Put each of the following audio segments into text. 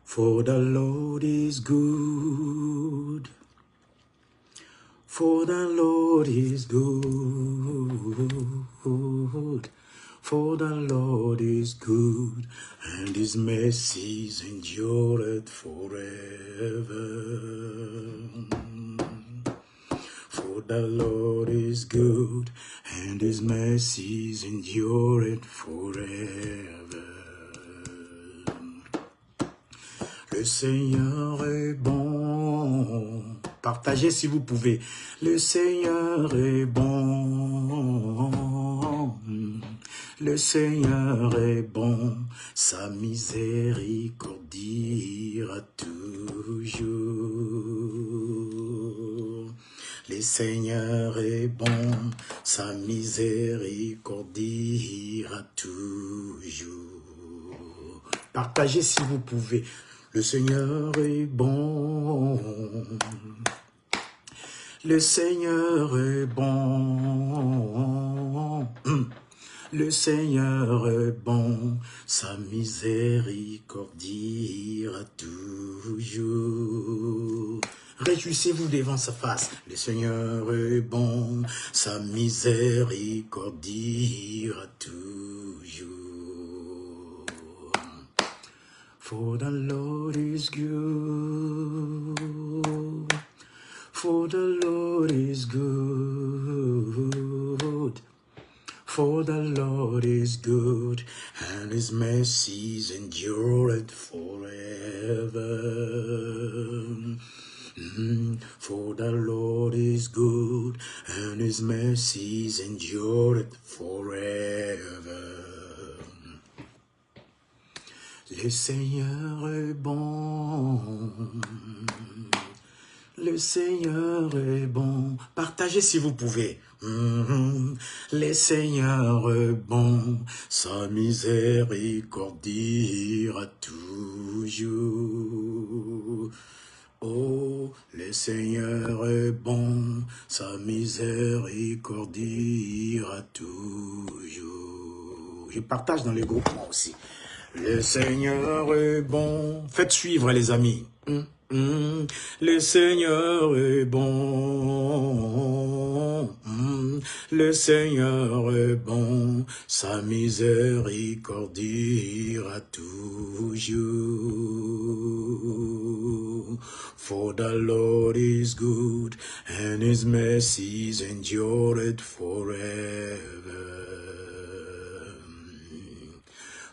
For the Lord is good. For the Lord is good. For the Lord is good, and his mercies endureth forever. For the Lord is good, and his mercies endureth forever. Le Seigneur est bon. Partagez si vous pouvez. Le Seigneur est bon. Le Seigneur est bon. Sa miséricorde ira toujours. Le Seigneur est bon. Sa miséricorde ira toujours. Partagez si vous pouvez. Le Seigneur est bon. Le Seigneur est bon. Le Seigneur est bon. Sa miséricorde ira toujours. Réjouissez-vous devant sa face. Le Seigneur est bon. Sa miséricorde ira toujours. For the Lord is good. For the Lord is good. For the Lord is good, and his mercies endureth forever. For the Lord is good, and his mercies endureth forever. Le Seigneur est bon. Le Seigneur est bon. Partagez si vous pouvez. Le Seigneur est bon. Sa miséricorde ira toujours. Oh, le Seigneur est bon. Sa miséricorde ira toujours. Je partage dans les groupes moi aussi. Le Seigneur est bon. Faites suivre les amis. Le Seigneur est bon. Le Seigneur est bon. Sa miséricorde ira toujours. For the Lord is good, and his mercies endureth forever.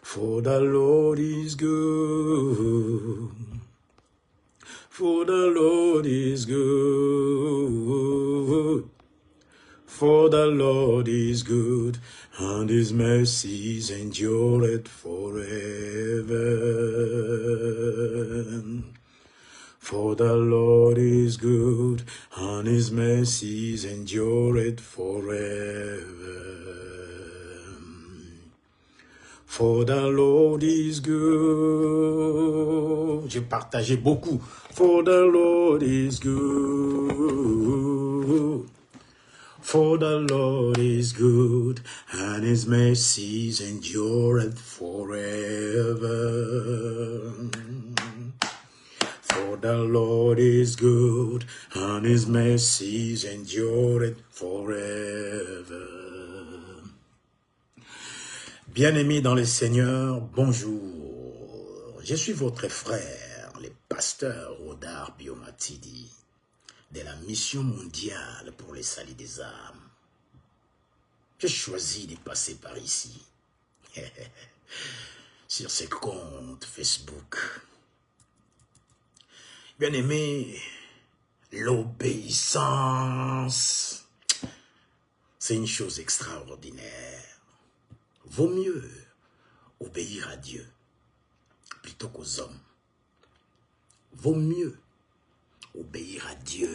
For the Lord is good. For the Lord is good. For the Lord is good, and his mercies endureth forever. For the Lord is good, and his mercies endureth forever. For the Lord is good. J'ai partagé beaucoup. For the Lord is good. For the Lord is good, and his mercies endureth forever. For the Lord is good, and his mercies endureth forever. Bien-aimés dans le Seigneur, bonjour. Je suis votre frère, le pasteur Rodar Biomatidi, de la mission mondiale pour le salut des âmes. J'ai choisi de passer par ici, sur ce compte Facebook. Bien-aimés, l'obéissance, c'est une chose extraordinaire. Vaut mieux obéir à Dieu plutôt qu'aux hommes. Vaut mieux obéir à Dieu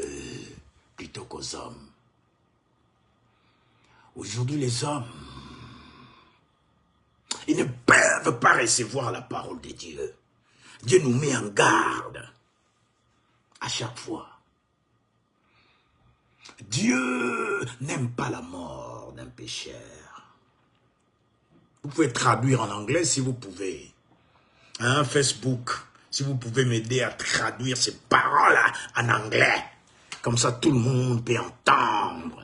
plutôt qu'aux hommes. Aujourd'hui, les hommes, ils ne peuvent pas recevoir la parole de Dieu. Dieu nous met en garde à chaque fois. Dieu n'aime pas la mort d'un pécheur. Vous pouvez traduire en anglais si vous pouvez. Hein, Facebook, si vous pouvez m'aider à traduire ces paroles en anglais. Comme ça, tout le monde peut entendre.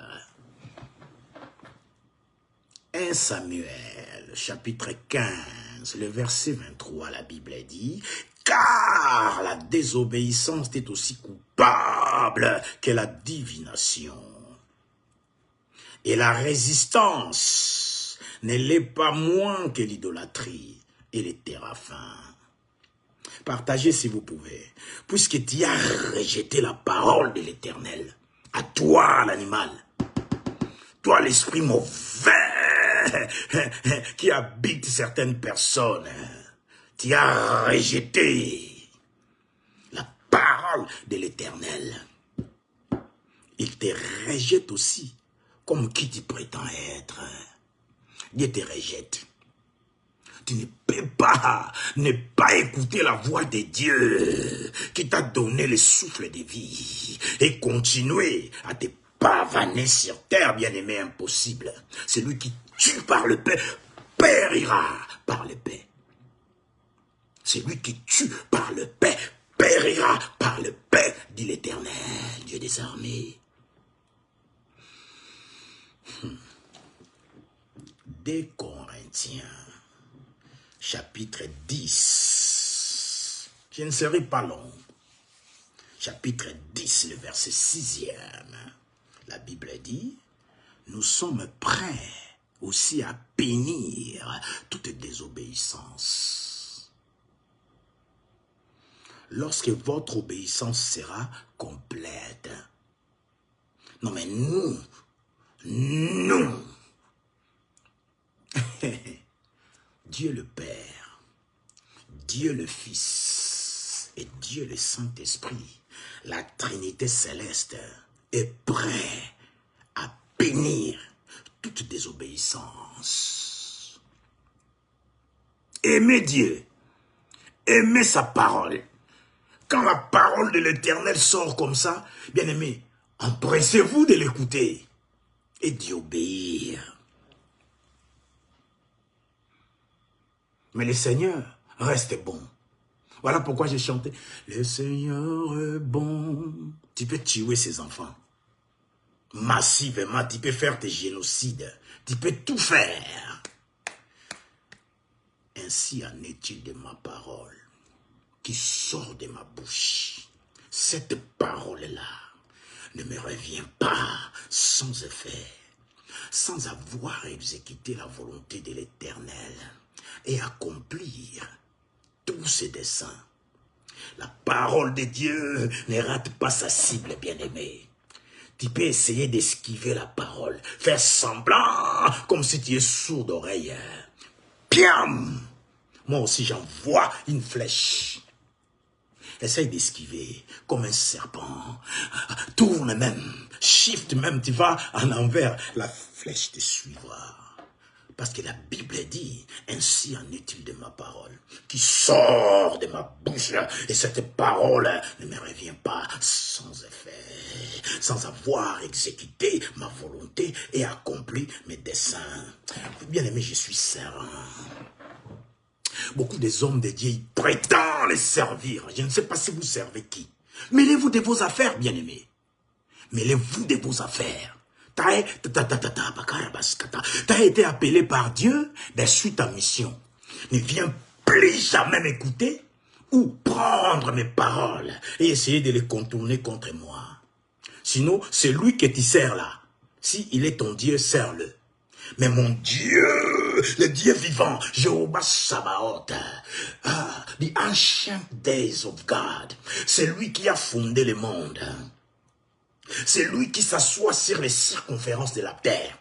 1 Samuel, chapitre 15, le verset 23, la Bible dit « Car la désobéissance est aussi coupable que la divination. Et la résistance ne l'est pas moins que l'idolâtrie et les téraphins. » Partagez si vous pouvez. Puisque tu as rejeté la parole de l'Éternel, à toi l'animal, toi l'esprit mauvais qui habite certaines personnes, tu as rejeté la parole de l'Éternel. Il te rejette aussi comme qui tu prétends être. Dieu te rejette. Tu ne peux pas ne pas écouter la voix de Dieu qui t'a donné le souffle de vie et continuer à te pavaner sur terre, bien-aimé, impossible. Celui qui tue par le paix périra par le paix. Celui qui tue par le paix périra par le paix, dit l'Éternel, Dieu des armées. 2 Corinthiens, chapitre 10. Je ne serai pas long. Chapitre 10, le verset 6e. La Bible dit, nous sommes prêts aussi à bénir toute désobéissance. Lorsque votre obéissance sera complète. Non mais nous, Dieu le Père, Dieu le Fils et Dieu le Saint-Esprit, la Trinité céleste, est prêt à bénir toute désobéissance. Aimez Dieu, aimez sa parole. Quand la parole de l'Éternel sort comme ça, bien aimé, empressez-vous de l'écouter et d'y obéir. Mais le Seigneur reste bon. Voilà pourquoi j'ai chanté « Le Seigneur est bon ». Tu peux tuer ses enfants. Massivement, tu peux faire tes génocides. Tu peux tout faire. Ainsi en est-il de ma parole qui sort de ma bouche. Cette parole-là ne me revient pas sans effet, sans avoir exécuté la volonté de l'Éternel et accomplir tous ses desseins. La parole de Dieu ne rate pas sa cible, bien-aimé. Tu peux essayer d'esquiver la parole, faire semblant comme si tu es sourd d'oreille. Piam! Moi aussi j'envoie une flèche. Essaye d'esquiver comme un serpent. Tourne même, shift même, tu vas en envers. La flèche te suivra. Parce que la Bible dit, ainsi en est-il de ma parole, qui sort de ma bouche. Et cette parole ne me revient pas sans effet, sans avoir exécuté ma volonté et accompli mes desseins. Bien aimé, je suis serein. Beaucoup des hommes de Dieu, ils prétendent les servir. Je ne sais pas si vous servez qui. Mêlez-vous de vos affaires, bien-aimés. Mêlez-vous de vos affaires. Tu as été appelé par Dieu, ben suis ta mission. Ne viens plus jamais m'écouter ou prendre mes paroles et essayer de les contourner contre moi. Sinon, c'est lui que tu sers là. Si il est ton Dieu, sers-le. Mais mon Dieu, le Dieu vivant, Jéhovah Sabaoth, the ancient days of God, c'est lui qui a fondé le monde. C'est lui qui s'assoit sur les circonférences de la terre.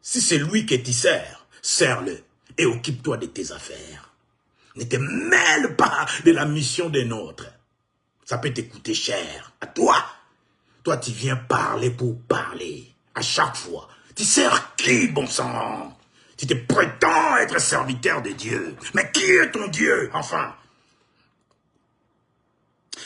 Si c'est lui que tu sers, sers-le et occupe-toi de tes affaires. Ne te mêle pas de la mission des nôtres. Ça peut te coûter cher. À toi, tu viens parler pour parler. À chaque fois. Tu sers qui, bon sang? Tu te prétends être serviteur de Dieu. Mais qui est ton Dieu, enfin?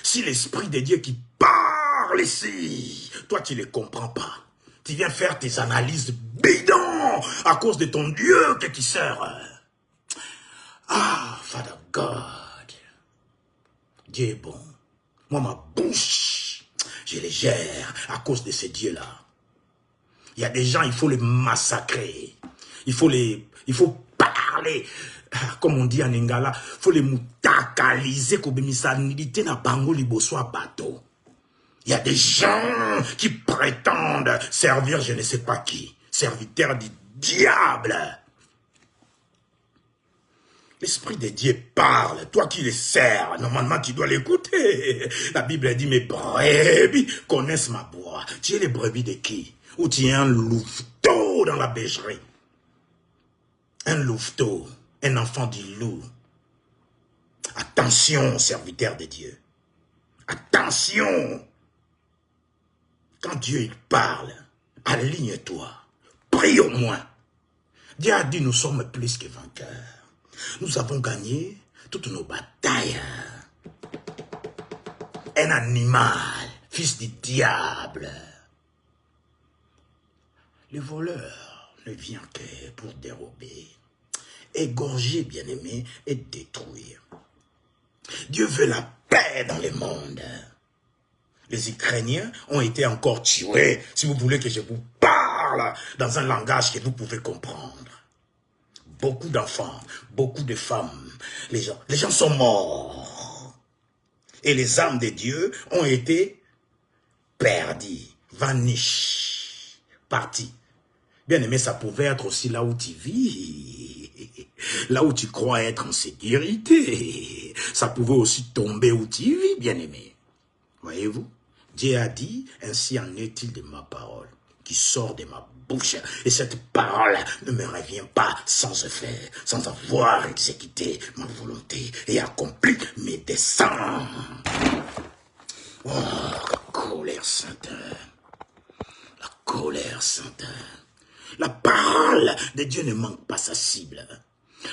Si l'Esprit de Dieu qui parle ici, toi tu ne le comprends pas. Tu viens faire tes analyses bidons à cause de ton Dieu que tu sers. God. Dieu est bon. Moi, ma bouche, je les gère à cause de ce Dieu-là. Il y a des gens, il faut les massacrer. Il faut parler, comme on dit en Lingala, il faut les moutakaliser, kobemissanilité na bango liboso a bateau. Il y a des gens qui prétendent servir je ne sais pas qui, serviteurs du diable. L'Esprit de Dieu parle, toi qui le sers, normalement tu dois l'écouter. La Bible dit, mes brebis connaissent ma voix. Tu es les brebis de qui? Ou tu es un louveteau dans la bergerie? Un louveteau, un enfant du loup. Attention, serviteur de Dieu. Attention. Quand Dieu il parle, aligne-toi. Prie au moins. Dieu a dit, nous sommes plus que vainqueurs. Nous avons gagné toutes nos batailles. Un animal, fils du diable. Le voleur ne vient que pour dérober, égorger, bien-aimé, et détruire. Dieu veut la paix dans le monde. Les Ukrainiens ont été encore tués, si vous voulez que je vous parle dans un langage que vous pouvez comprendre. Beaucoup d'enfants, beaucoup de femmes, les gens sont morts. Et les âmes de Dieu ont été perdues, vanish, parties. Bien aimé, ça pouvait être aussi là où tu vis, là où tu crois être en sécurité. Ça pouvait aussi tomber où tu vis, bien aimé. Voyez-vous, Dieu a dit, ainsi en est-il de ma parole, qui sort de ma bouche. Et cette parole ne me revient pas sans effet, sans avoir exécuté ma volonté et accompli mes desseins. Oh, la colère sainte. La colère sainte. La parole de Dieu ne manque pas sa cible.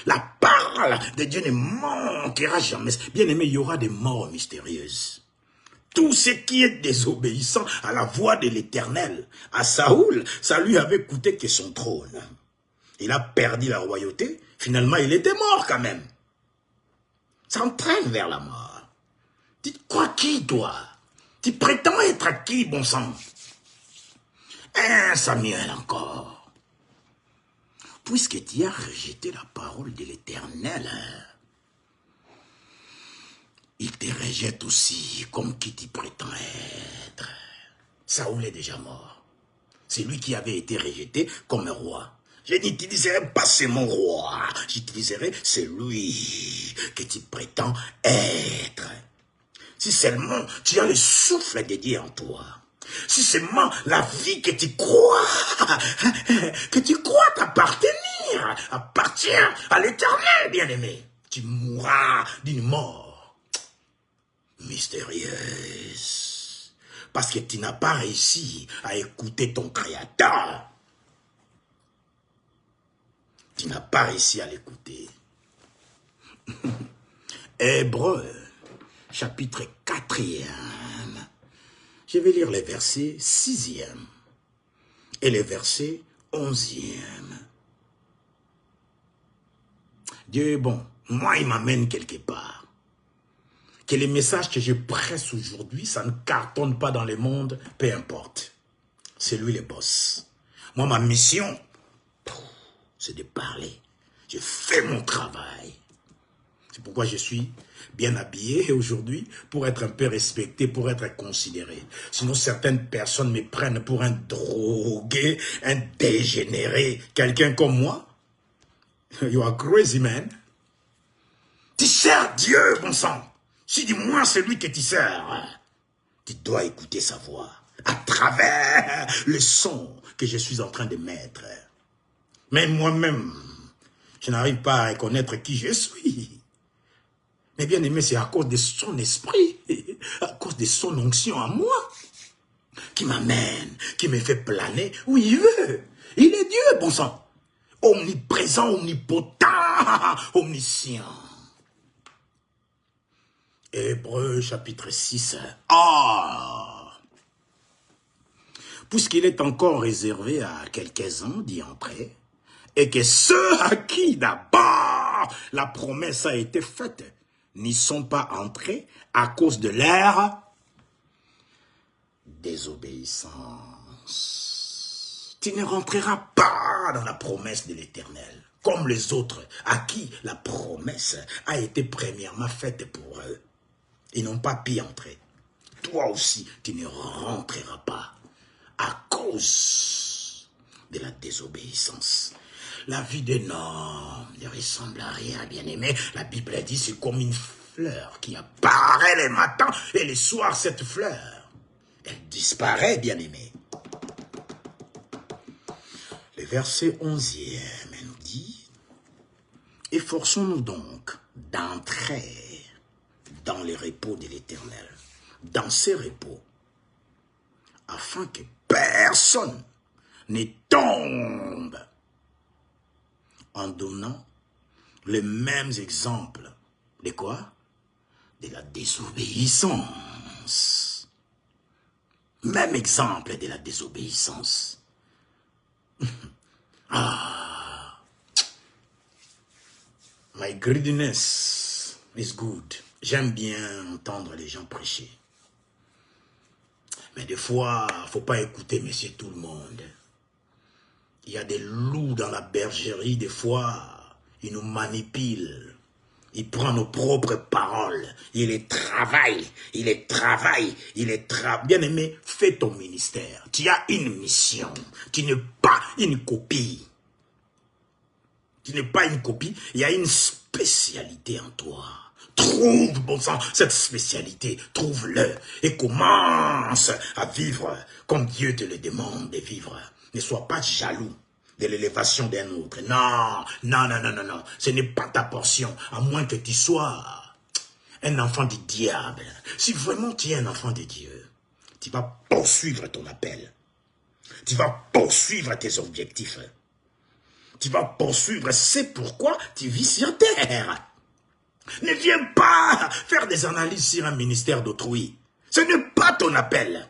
La parole de Dieu ne manquera jamais. Bien aimé, il y aura des morts mystérieuses. Tout ce qui est désobéissant à la voix de l'Éternel, à Saoul, ça lui avait coûté que son trône. Il a perdu la royauté, finalement il était mort quand même. Ça entraîne vers la mort. Tu crois qui, toi? Tu prétends être à qui, bon sang? Un Samuel encore. Puisque tu as rejeté la parole de l'Éternel, il te rejette aussi comme qui tu prétends être. Saoul est déjà mort. C'est lui qui avait été rejeté comme roi. Je n'utiliserai pas ce mot roi. J'utiliserai celui que tu prétends être. Si seulement tu as le souffle de Dieu en toi. Si seulement la vie que tu crois t'appartenir, appartient à l'Éternel, bien-aimé, tu mourras d'une mort mystérieuse. Parce que tu n'as pas réussi à écouter ton Créateur. Tu n'as pas réussi à l'écouter. Hébreux, chapitre 4e. Je vais lire les versets 6e et les versets 11e. Dieu est bon. Moi, il m'amène quelque part. Que les messages que je presse aujourd'hui, ça ne cartonne pas dans le monde, peu importe. C'est lui le boss. Moi, ma mission, c'est de parler. Je fais mon travail. C'est pourquoi je suis bien habillé aujourd'hui, pour être un peu respecté, pour être considéré. Sinon, certaines personnes me prennent pour un drogué, un dégénéré, quelqu'un comme moi. You are crazy, man. Tu sers Dieu, bon sang. Si dis-moi celui que tu sers, tu dois écouter sa voix à travers le son que je suis en train de mettre. Mais moi-même, je n'arrive pas à reconnaître qui je suis. Mais bien aimé, c'est à cause de son esprit, à cause de son onction à moi, qui m'amène, qui me fait planer où il veut. Il est Dieu, bon sang. Omniprésent, omnipotent, omniscient. Hébreux chapitre 6. Ah! Puisqu'il est encore réservé à quelques-uns d'y entrer, et que ceux à qui d'abord la promesse a été faite, n'y sont pas entrés à cause de leur désobéissance. Tu ne rentreras pas dans la promesse de l'Éternel, comme les autres à qui la promesse a été premièrement faite pour eux. Ils n'ont pas pu entrer. Toi aussi, tu ne rentreras pas à cause de la désobéissance. La vie d'un homme ne ressemble à rien, bien-aimé. La Bible dit c'est comme une fleur qui apparaît les matins et les soirs, cette fleur, elle disparaît, bien-aimé. Le verset 11e nous dit, « Efforçons-nous donc d'entrer dans les repos de l'Éternel, dans ces repos, afin que personne ne tombe en donnant les mêmes exemples de quoi? De la désobéissance. Même exemple de la désobéissance. Ah, my greediness is good. J'aime bien entendre les gens prêcher. Mais des fois, il ne faut pas écouter monsieur tout le monde. Il y a des loups dans la bergerie, des fois, ils nous manipulent. Ils prennent nos propres paroles. Ils les travaillent, ils les travaillent, ils les travaillent. Bien-aimé, fais ton ministère. Tu as une mission. Tu n'es pas une copie. Tu n'es pas une copie. Il y a une spécialité en toi. Trouve, bon sang, cette spécialité. Trouve-le et commence à vivre comme Dieu te le demande de vivre. Ne sois pas jaloux de l'élévation d'un autre. Non, non, non, non, non, non. Ce n'est pas ta portion, à moins que tu sois un enfant du diable. Si vraiment tu es un enfant de Dieu, tu vas poursuivre ton appel. Tu vas poursuivre tes objectifs. Tu vas poursuivre, c'est pourquoi tu vis sur terre. Ne viens pas faire des analyses sur un ministère d'autrui. Ce n'est pas ton appel.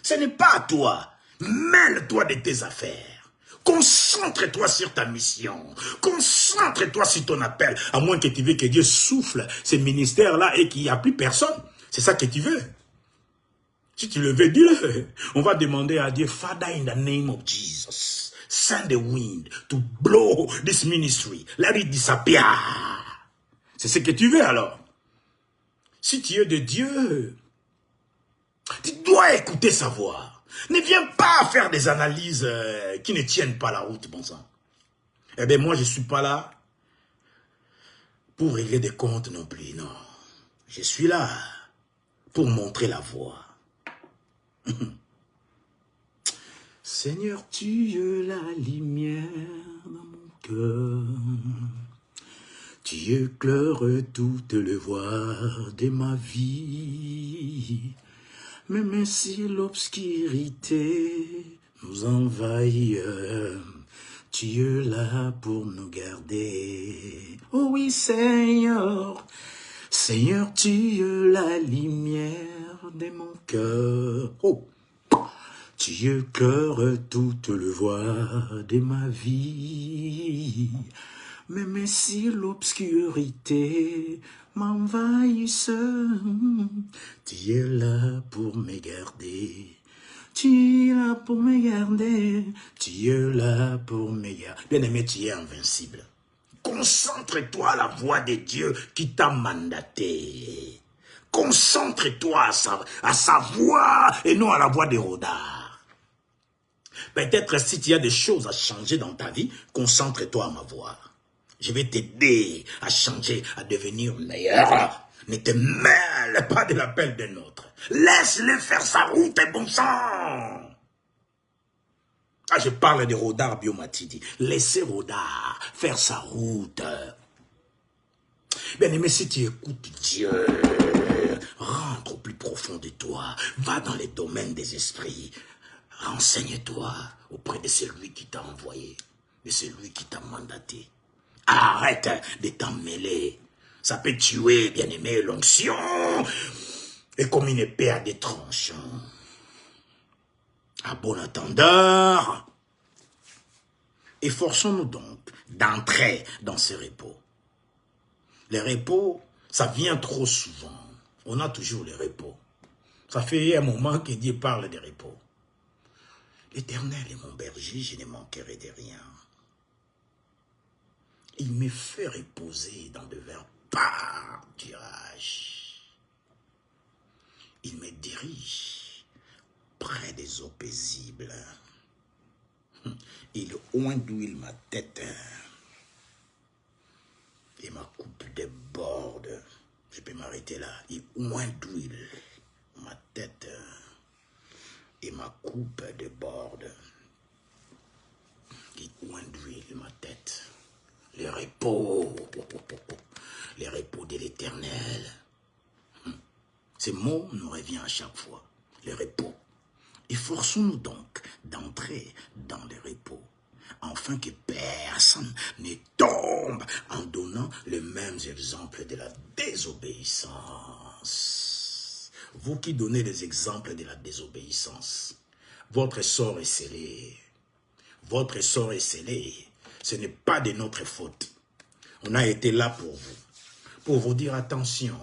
Ce n'est pas à toi. Mêle-toi de tes affaires. Concentre-toi sur ta mission. Concentre-toi sur ton appel. À moins que tu veux que Dieu souffle ces ministères-là et qu'il n'y a plus personne. C'est ça que tu veux. Si tu le veux, dis-le. On va demander à Dieu, Father, in the name of Jesus, send the wind to blow this ministry. Let it disappear. C'est ce que tu veux alors. Si tu es de Dieu, tu dois écouter sa voix. Ne viens pas faire des analyses qui ne tiennent pas la route, bon sang. Eh bien, moi, je ne suis pas là pour régler des comptes non plus, non. Je suis là pour montrer la voie. Seigneur, tu es la lumière dans mon cœur. Tu éclaires toutes les voies de ma vie. Même si l'obscurité nous envahit, tu es là pour nous garder. Oh oui, Seigneur, Seigneur, tu es la lumière de mon cœur. Oh, tu éclaires toutes les voies de ma vie. Même si l'obscurité m'envahisse, tu es là pour me garder. Tu es là pour me garder. Tu es là pour me garder. Bien-aimé, tu es invincible. Concentre-toi à la voix de Dieu qui t'a mandaté. Concentre-toi à sa voix et non à la voix des rodards. Peut-être si tu as des choses à changer dans ta vie, concentre-toi à ma voix. Je vais t'aider à changer, à devenir meilleur. Ne te mêle pas de l'appel d'un autre. Laisse-le faire sa route et bon sang. Ah, je parle de Rodar Biomatidi. Laissez Rodar faire sa route. Bien aimé, si tu écoutes Dieu, rentre au plus profond de toi. Va dans les domaines des esprits. Renseigne-toi auprès de celui qui t'a envoyé, de celui qui t'a mandaté. Arrête de t'en mêler. Ça peut tuer, bien-aimé, l'onction est comme une épée à des tranchants. À bon entendeur, efforçons-nous donc d'entrer dans ce repos. Les repos, ça vient trop souvent. On a toujours les repos. Ça fait un moment que Dieu parle des repos. L'Éternel est mon berger, je ne manquerai de rien. Il me fait reposer dans de verts pâturages. Il me dirige près des eaux paisibles. Il oint d'huile ma tête et ma coupe déborde. Je peux m'arrêter là. Il oint d'huile ma tête et ma coupe déborde. Il oint d'huile ma tête. Les repos de l'Éternel. Ces mots nous reviennent à chaque fois. Les repos. Efforçons-nous donc d'entrer dans les repos, afin que personne ne tombe en donnant les mêmes exemples de la désobéissance. Vous qui donnez des exemples de la désobéissance, votre sort est scellé. Votre sort est scellé. Ce n'est pas de notre faute. On a été là pour vous dire attention.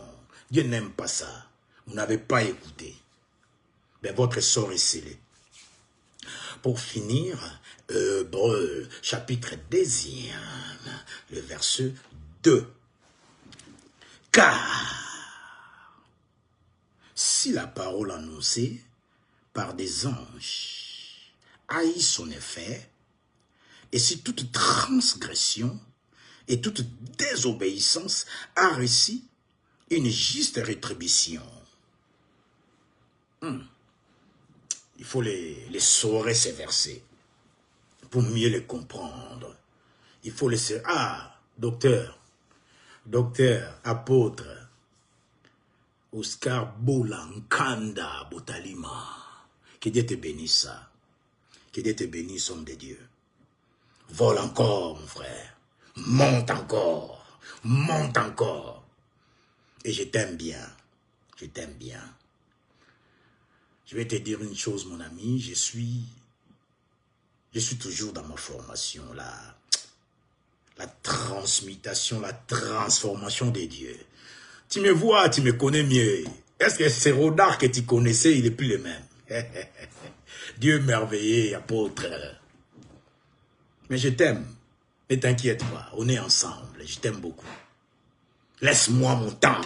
Dieu n'aime pas ça. Vous n'avez pas écouté. Mais votre sort est scellé. Pour finir, Hébreux, chapitre 2, le verset 2. Car si la parole annoncée par des anges haït son effet, et si toute transgression et toute désobéissance a reçu une juste rétribution. Il faut les saurer ces versets pour mieux les comprendre. Il faut les... Ah, docteur, apôtre, Oscar Bolankanda Botalima, que Dieu te bénisse ça. Que Dieu te bénisse, homme de Dieu. Vole encore, mon frère. Monte encore. Monte encore. Et je t'aime bien. Je t'aime bien. Je vais te dire une chose, mon ami. Je suis toujours dans ma formation. La transmutation, la transformation des dieux. Tu me vois, tu me connais mieux. Est-ce que ce Rodard que tu connaissais, il n'est plus le même? Dieu merveilleux, apôtre. Mais je t'aime. Ne t'inquiète pas, on est ensemble. Je t'aime beaucoup. Laisse-moi mon temps.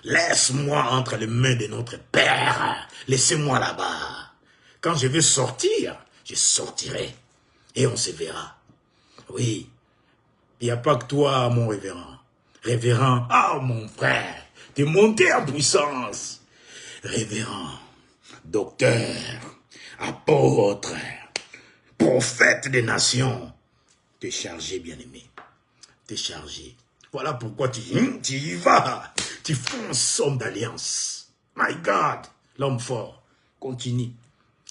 Laisse-moi entre les mains de notre Père. Laissez-moi là-bas. Quand je vais sortir, je sortirai. Et on se verra. Oui. Il n'y a pas que toi, mon révérend. Révérend, ah mon frère, tu es monté en puissance. Révérend, docteur, apôtre, prophète des nations. T'es chargé, bien-aimé. T'es chargé. Voilà pourquoi tu y vas. Tu fonces, homme d'alliance. My God, l'homme fort. Continue.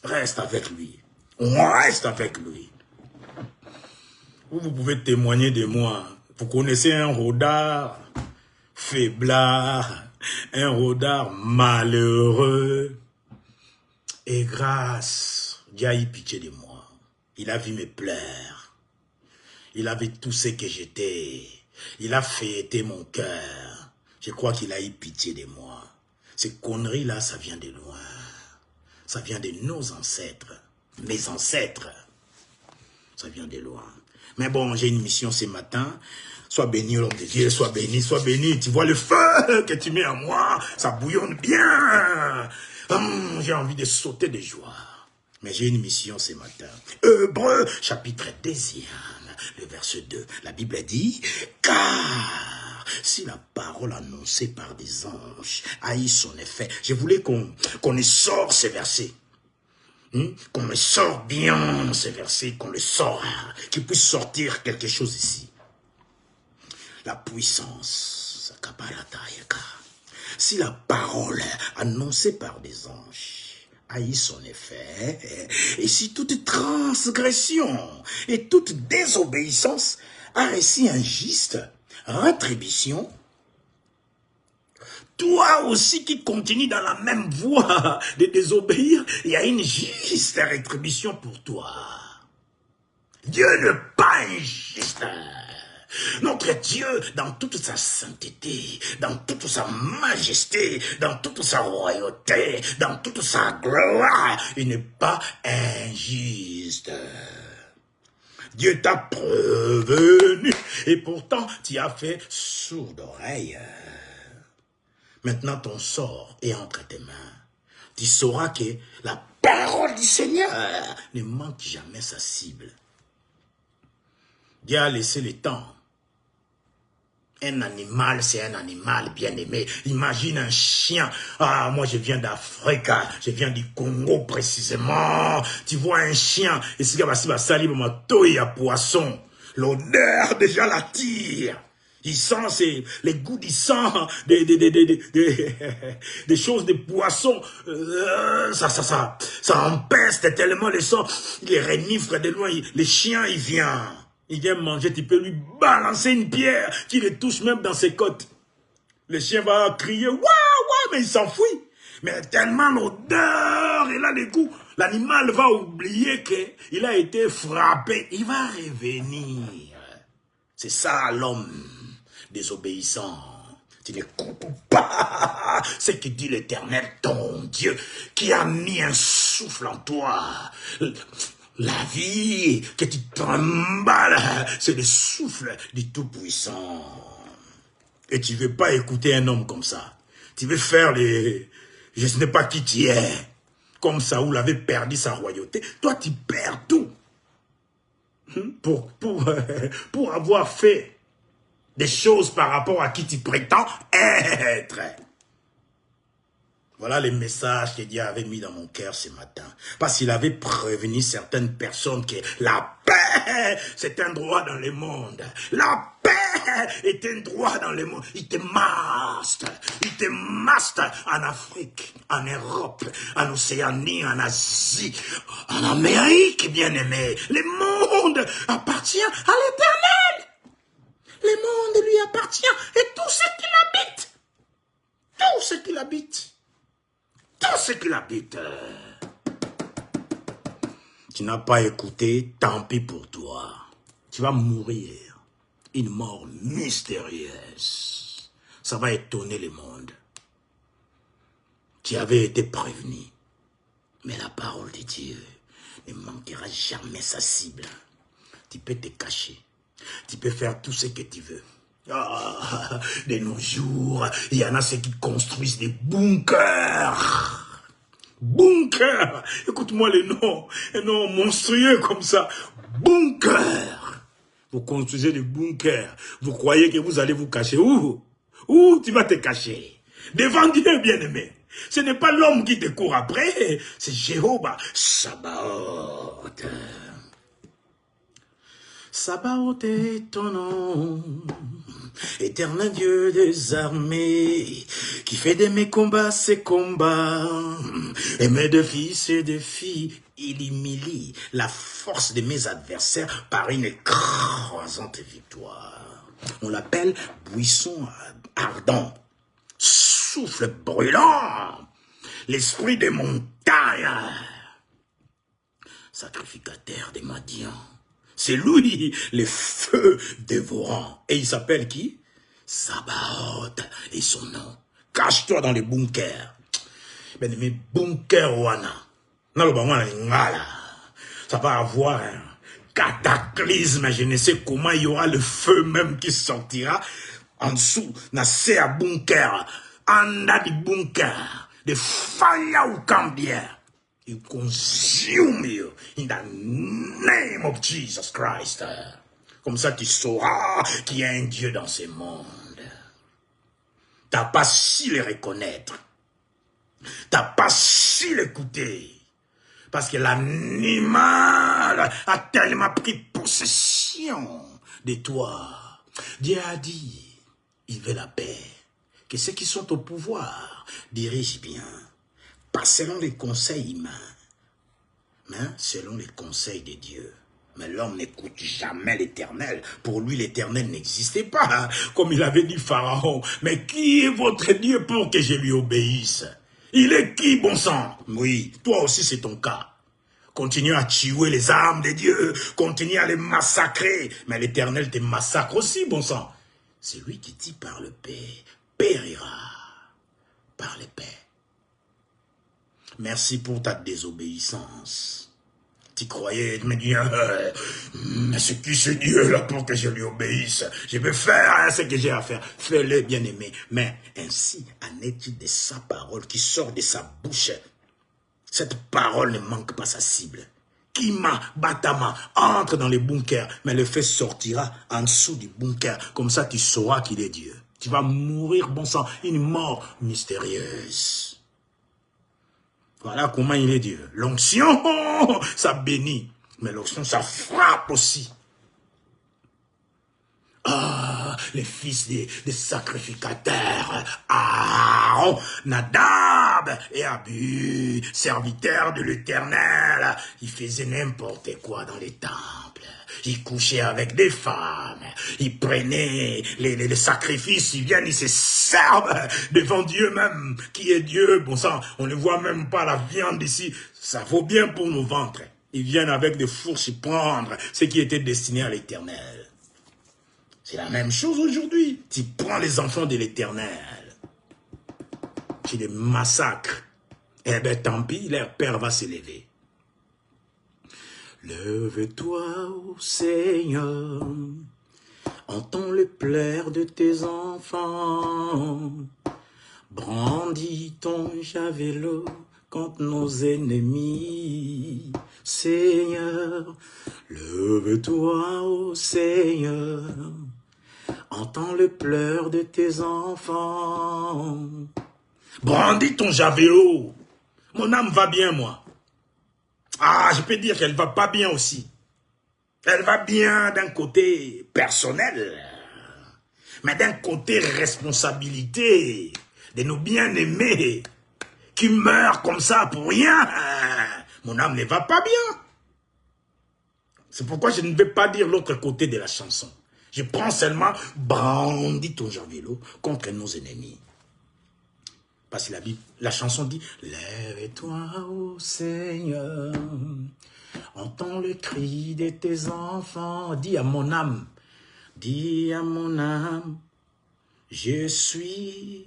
Reste avec lui. On reste avec lui. Vous pouvez témoigner de moi. Vous connaissez un rodard faiblard, un rodard malheureux. Et grâce, Dieu a eu pitié de moi. Il a vu mes pleurs. Il a vu tout ce que j'étais. Il a fêté mon cœur. Je crois qu'il a eu pitié de moi. Ces conneries-là, ça vient de loin. Ça vient de nos ancêtres. Mes ancêtres. Ça vient de loin. Mais bon, j'ai une mission ce matin. Sois béni, l'homme de Dieu, sois béni, sois béni. Tu vois le feu que tu mets en moi, ça bouillonne bien. J'ai envie de sauter de joie. Mais j'ai une mission ce matin. Hébreux, chapitre 2, le verset 2. La Bible dit, car si la parole annoncée par des anges a eu son effet, je voulais qu'on sort ces versets. Qu'on me sorte bien ces versets, qu'on le sorte, qu'il puisse sortir quelque chose ici. La puissance, si la parole annoncée par des anges a eu son effet, et si toute transgression et toute désobéissance a reçu un juste rétribution, toi aussi qui continue dans la même voie de désobéir, il y a une juste rétribution pour toi. Dieu n'est pas injuste. Notre Notre Dieu, dans toute sa sainteté, dans toute sa majesté, dans toute sa royauté, dans toute sa gloire, il n'est pas injuste. Dieu t'a prévenu et pourtant tu as fait sourde oreille. Maintenant ton sort est entre tes mains. Tu sauras que la parole du Seigneur ne manque jamais sa cible. Dieu a laissé le temps. Un animal, c'est un animal bien aimé. Imagine un chien. Ah, moi je viens d'Afrique, je viens du Congo précisément. Tu vois un chien, et ce gars va salir ma toile à poisson. L'odeur déjà l'attire. Il sent les goûts du sang, des choses de poissons. Ça empeste tellement le sang. Il les renifle de loin. Le chien, il vient manger. Tu peux lui balancer une pierre qui le touche même dans ses côtes. Le chien va crier, waouh, waouh, mais il s'enfuit. Mais tellement l'odeur et là le goût, l'animal va oublier qu'il a été frappé. Il va revenir. C'est ça l'homme désobéissant. Tu n'écoutes pas ce que dit l'Éternel, ton Dieu, qui a mis un souffle en toi. La vie que tu trembles, c'est le souffle du Tout-Puissant. Et tu ne veux pas écouter un homme comme ça. Tu veux faire les... Je ne sais pas qui tu es. Comme Saoul avait perdu sa royauté. Toi, tu perds tout. Pour avoir fait des choses par rapport à qui tu prétends être. Voilà les messages que Dieu avait mis dans mon cœur ce matin. Parce qu'il avait prévenu certaines personnes que la paix, c'est un droit dans le monde. La paix est un droit dans le monde. Il te maste. Il te maste en Afrique, en Europe, en Océanie, en Asie, en Amérique, bien-aimé. Le monde appartient à l'Éternel. Le monde lui appartient et tout ce qui l'habite. Tout ce qui l'habite. Tout ce qui l'habite. Tu n'as pas écouté, tant pis pour toi. Tu vas mourir. Une mort mystérieuse. Ça va étonner le monde. Tu avais été prévenu. Mais la parole de Dieu ne manquera jamais sa cible. Tu peux te cacher. Tu peux faire tout ce que tu veux. Ah, de nos jours, il y en a ceux qui construisent des bunkers. Bunker. Écoute-moi les noms. Un nom monstrueux comme ça. Bunker. Vous construisez des bunkers. Vous croyez que vous allez vous cacher où? Où tu vas te cacher? Devant Dieu, bien-aimé. Ce n'est pas l'homme qui te court après. C'est Jéhovah Sabaoth. Sabaoth est ton nom, éternel Dieu des armées, qui fait de mes combats ses combats, et mes défis ses défis. Il humilie la force de mes adversaires par une écrasante victoire. On l'appelle buisson ardent, souffle brûlant, l'esprit des montagnes, sacrificateur des Madians. C'est lui, le feu dévorant. Et il s'appelle qui? Sabaoth et son nom. Cache-toi dans les bunkers. Ben, mes bunkers, wana. Ça va avoir un cataclysme. Je ne sais comment il y aura le feu même qui sortira. En dessous, na à bunker. En a des bunkers. De fire ou cambière. You consume you in the name of Jesus Christ. Comme ça, tu sauras qu'il y a un Dieu dans ce monde. T'as pas su le reconnaître. T'as pas su l'écouter. Parce que l'animal a tellement pris possession de toi. Dieu a dit, il veut la paix. Que ceux qui sont au pouvoir dirigent bien. Pas selon les conseils humains, mais selon les conseils de Dieu. Mais l'homme n'écoute jamais l'Éternel. Pour lui, l'Éternel n'existait pas, comme il avait dit Pharaon. Mais qui est votre Dieu pour que je lui obéisse? Il est qui, bon sang? Oui, toi aussi c'est ton cas. Continue à tuer les âmes de Dieu, continue à les massacrer. Mais l'Éternel te massacre aussi, bon sang. Celui qui dit par le paix périra par les paix. Merci pour ta désobéissance. Tu croyais, mais Dieu, mais c'est qui ce Dieu là pour que je lui obéisse? Je vais faire ce que j'ai à faire. Fais-le, bien-aimé. Mais ainsi en est-il de sa parole qui sort de sa bouche. Cette parole ne manque pas sa cible. Kima, Batama, entre dans les bunkers, mais le feu sortira en dessous du bunker. Comme ça, tu sauras qu'il est Dieu. Tu vas mourir, bon sang, une mort mystérieuse. Voilà comment il est Dieu. L'onction, ça bénit. Mais l'onction, ça frappe aussi. Ah, les fils des sacrificateurs, Aaron, Nadab et Abu, serviteurs de l'Éternel, ils faisaient n'importe quoi dans les temples. Ils couchaient avec des femmes, ils prenaient les sacrifices, ils viennent, ils se servent devant Dieu même, qui est Dieu. Bon sang, on ne voit même pas la viande ici, ça vaut bien pour nos ventres. Ils viennent avec des fourches prendre ce qui était destiné à l'Éternel. C'est la même chose aujourd'hui. Tu prends les enfants de l'Éternel, tu les massacres. Eh bien, tant pis, leur père va s'élever. Lève-toi, ô Seigneur, entends le pleurs de tes enfants. Brandis ton javelot contre nos ennemis. Seigneur, lève-toi, ô Seigneur, entends le pleur de tes enfants. Brandis ton javelot. Mon âme va bien, moi. Ah, je peux dire qu'elle va pas bien aussi. Elle va bien d'un côté personnel, mais d'un côté responsabilité de nos bien-aimés qui meurent comme ça pour rien. Mon âme ne va pas bien. C'est pourquoi je ne vais pas dire l'autre côté de la chanson. Je prends seulement brandis ton javelot contre nos ennemis. Parce que la chanson dit « Lève-toi, ô Seigneur, entends le cri de tes enfants. » Dis à mon âme, je suis...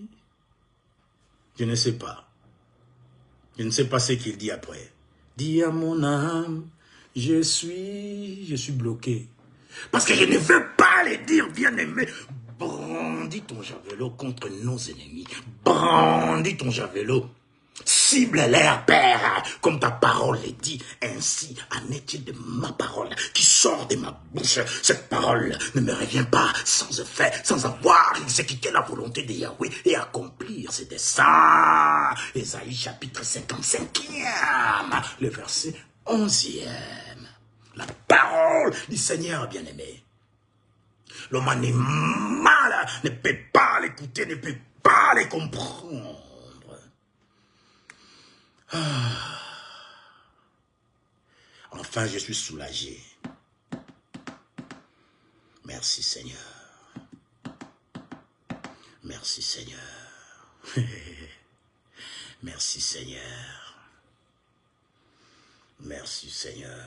Je ne sais pas. Je ne sais pas ce qu'il dit après. Dis à mon âme, je suis bloqué. Parce que je ne veux pas les dire, bien-aimé. Brandis ton javelot contre nos ennemis. Brandis ton javelot. Cible l'air, Père, comme ta parole le dit. Ainsi en est-il de ma parole qui sort de ma bouche. Cette parole ne me revient pas sans effet, sans avoir exécuté la volonté de Yahweh et accomplir ses desseins. Ésaïe chapitre 55e, le verset 11e. La parole du Seigneur bien-aimé. L'homme animal ne peut pas l'écouter, ne peut pas les comprendre. Enfin, je suis soulagé. Merci Seigneur. Merci Seigneur. Merci Seigneur. Merci Seigneur.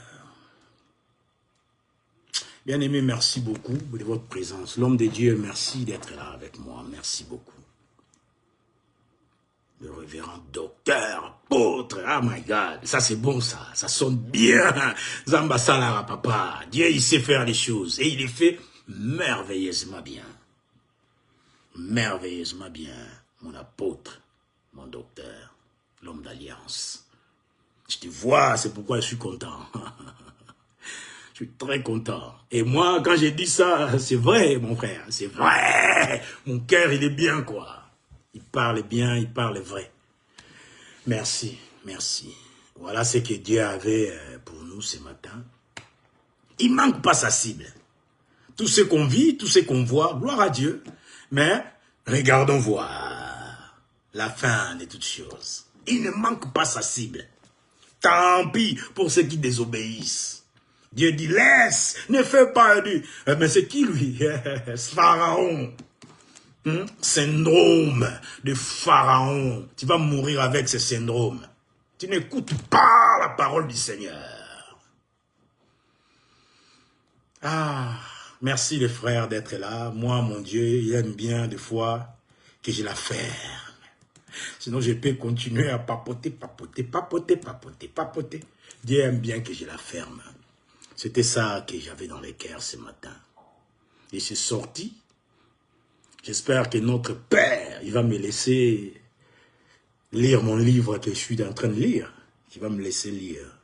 Bien-aimé, merci beaucoup de votre présence. L'homme de Dieu, merci d'être là avec moi. Merci beaucoup. Le révérend docteur, apôtre, oh my God, ça c'est bon ça, ça sonne bien. Zamba Salara, papa, Dieu il sait faire les choses et il les fait merveilleusement bien. Merveilleusement bien, mon apôtre, mon docteur, l'homme d'alliance. Je te vois, c'est pourquoi je suis content. Je suis très content. Et moi, quand j'ai dit ça, c'est vrai, mon frère, c'est vrai. Mon cœur, il est bien, quoi. Il parle bien, il parle vrai. Merci, merci. Voilà ce que Dieu avait pour nous ce matin. Il ne manque pas sa cible. Tout ce qu'on vit, tout ce qu'on voit, gloire à Dieu. Mais regardons voir la fin de toutes choses. Il ne manque pas sa cible. Tant pis pour ceux qui désobéissent. Dieu dit, laisse, ne fais pas du... Mais c'est qui lui? Pharaon. Syndrome de Pharaon. Tu vas mourir avec ce syndrome. Tu n'écoutes pas la parole du Seigneur. Ah, Merci les frères d'être là. Moi, mon Dieu, il aime bien des fois que je la ferme. Sinon, je peux continuer à papoter, papoter, papoter, papoter, papoter. Dieu aime bien que je la ferme. C'était ça que j'avais dans les cœurs ce matin. Et c'est sorti. J'espère que notre Père, il va me laisser lire mon livre que je suis en train de lire. Il va me laisser lire.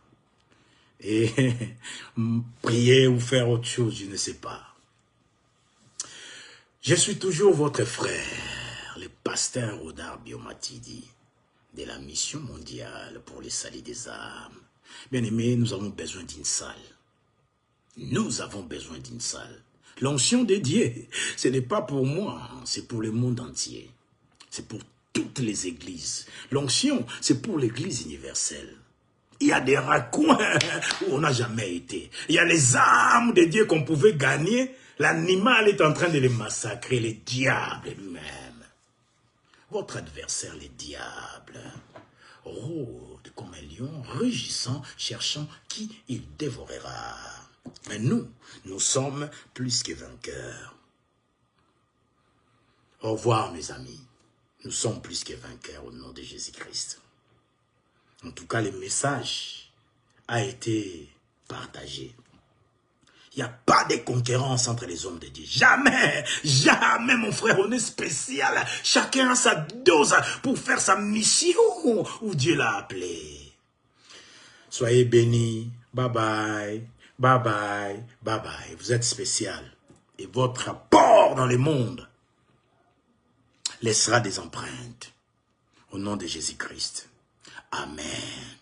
Et prier ou faire autre chose, je ne sais pas. Je suis toujours votre frère, le pasteur Rodar Biomatidi, de la mission mondiale pour le salut des âmes. Bien-aimés, nous avons besoin d'une salle. Nous avons besoin d'une salle. L'onction de Dieu, ce n'est pas pour moi, c'est pour le monde entier. C'est pour toutes les églises. L'onction, c'est pour l'église universelle. Il y a des raccoins où on n'a jamais été. Il y a les âmes de Dieu qu'on pouvait gagner. L'animal est en train de les massacrer, le diable lui-même. Votre adversaire, le diable, rôde comme un lion, rugissant, cherchant qui il dévorera. Mais nous sommes plus que vainqueurs. Au revoir mes amis. Nous sommes plus que vainqueurs au nom de Jésus-Christ. En tout cas, le message a été partagé. Il n'y a pas de concurrence entre les hommes de Dieu. Jamais, jamais mon frère, on est spécial. Chacun a sa dose pour faire sa mission où Dieu l'a appelé. Soyez bénis. Bye bye. Bye bye. Bye bye. Vous êtes spécial. Et votre apport dans le monde laissera des empreintes. Au nom de Jésus-Christ. Amen.